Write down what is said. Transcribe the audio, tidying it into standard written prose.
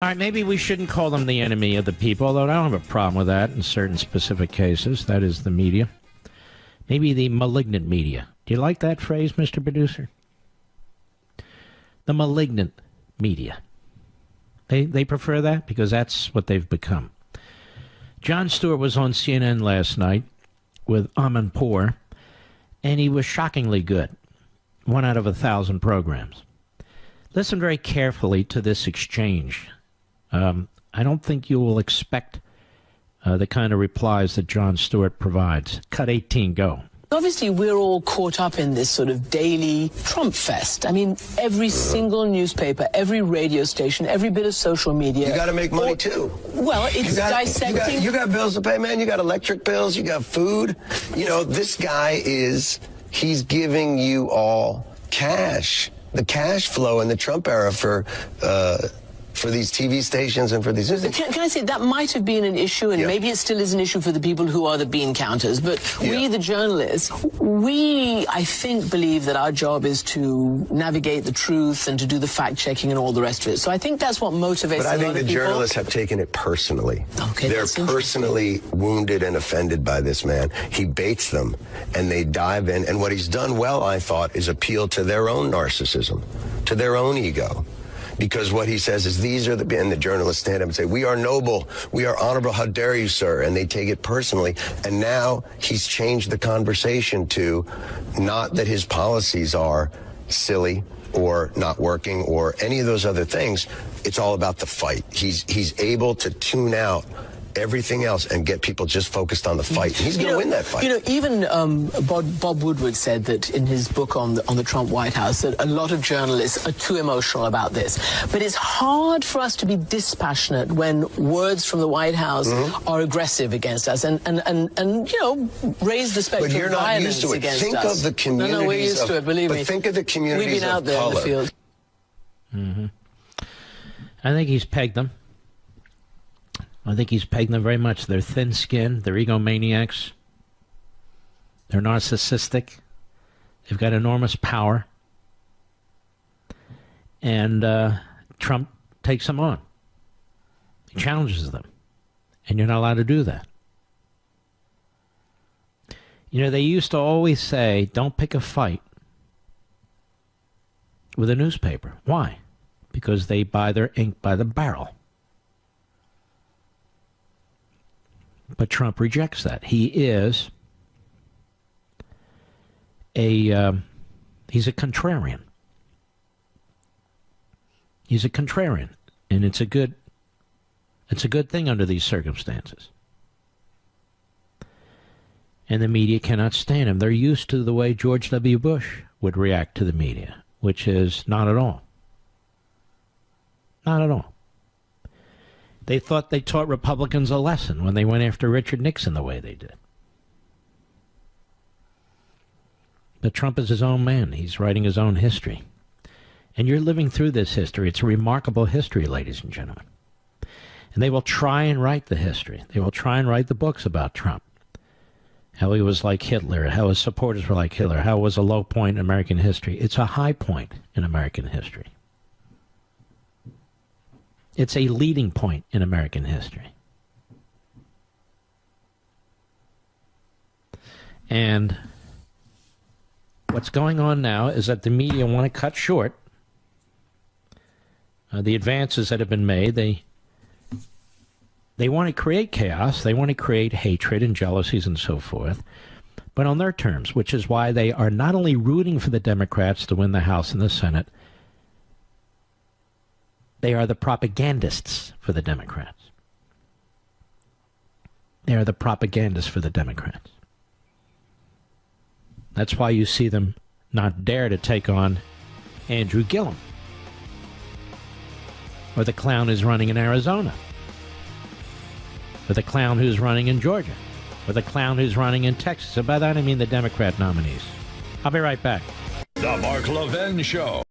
All right, maybe we shouldn't call them the enemy of the people, although I don't have a problem with that in certain specific cases. That is the media. Maybe the malignant media. Do you like that phrase, Mr. Producer? The malignant media. They prefer that because that's what they've become. Jon Stewart was on CNN last night with Amanpour, and he was shockingly good. 1 out of 1,000 programs. Listen very carefully to this exchange. I don't think you will expect the kind of replies that Jon Stewart provides. Cut 18, go. Obviously, we're all caught up in this sort of daily Trump fest. I mean, every single newspaper, every radio station, every bit of social media. You got to make money, too. Well, it's dissecting. You got bills to pay, man. You got electric bills. You got food. You know, this guy he's giving you all cash. The cash flow in the Trump era for these TV stations and for these... Can I say, that might have been an issue, and maybe it still is an issue for the people who are the bean counters, but we, the journalists, I think, believe that our job is to navigate the truth and to do the fact-checking and all the rest of it. So I think that's what motivates a lot of people. But I think the journalists have taken it personally. Okay, they're personally wounded and offended by this man. He baits them, and they dive in, and what he's done well, I thought, is appeal to their own narcissism, to their own ego. Because what he says is and the journalists stand up and say, we are noble, we are honorable, how dare you, sir? And they take it personally. And now he's changed the conversation to not that his policies are silly or not working or any of those other things. It's all about the fight. He's able to tune out everything else and get people just focused on the fight. He's going to win that fight. You know, even Bob Woodward said that in his book on the Trump White House that a lot of journalists are too emotional about this. But it's hard for us to be dispassionate when words from the White House are aggressive against us and you know, raise the spectrum of violence against us. Think of the communities. No, we're used to it, believe me. Think of the communities. We've been out there in the field. I think he's pegged them. I think he's pegged them very much. They're thin-skinned. They're egomaniacs. They're narcissistic. They've got enormous power. And Trump takes them on. He challenges them. And you're not allowed to do that. You know, they used to always say, don't pick a fight with a newspaper. Why? Because they buy their ink by the barrel. But Trump rejects that. He's a contrarian. He's a contrarian, and it's a good thing under these circumstances. And the media cannot stand him. They're used to the way George W. Bush would react to the media, which is not at all. Not at all. They thought they taught Republicans a lesson when they went after Richard Nixon the way they did. But Trump is his own man. He's writing his own history. And you're living through this history. It's a remarkable history, ladies and gentlemen. And they will try and write the history. They will try and write the books about Trump. How he was like Hitler, how his supporters were like Hitler, how it was a low point in American history. It's a high point in American history. It's a leading point in American history. And what's going on now is that the media want to cut short the advances that have been made. They want to create chaos. They want to create hatred and jealousies and so forth, but on their terms, which is why they are not only rooting for the Democrats to win the House and the Senate, they are the propagandists for the Democrats. They are the propagandists for the Democrats. That's why you see them not dare to take on Andrew Gillum, or the clown who's running in Arizona, or the clown who's running in Georgia, or the clown who's running in Texas. And by that I mean the Democrat nominees. I'll be right back. The Mark Levin Show.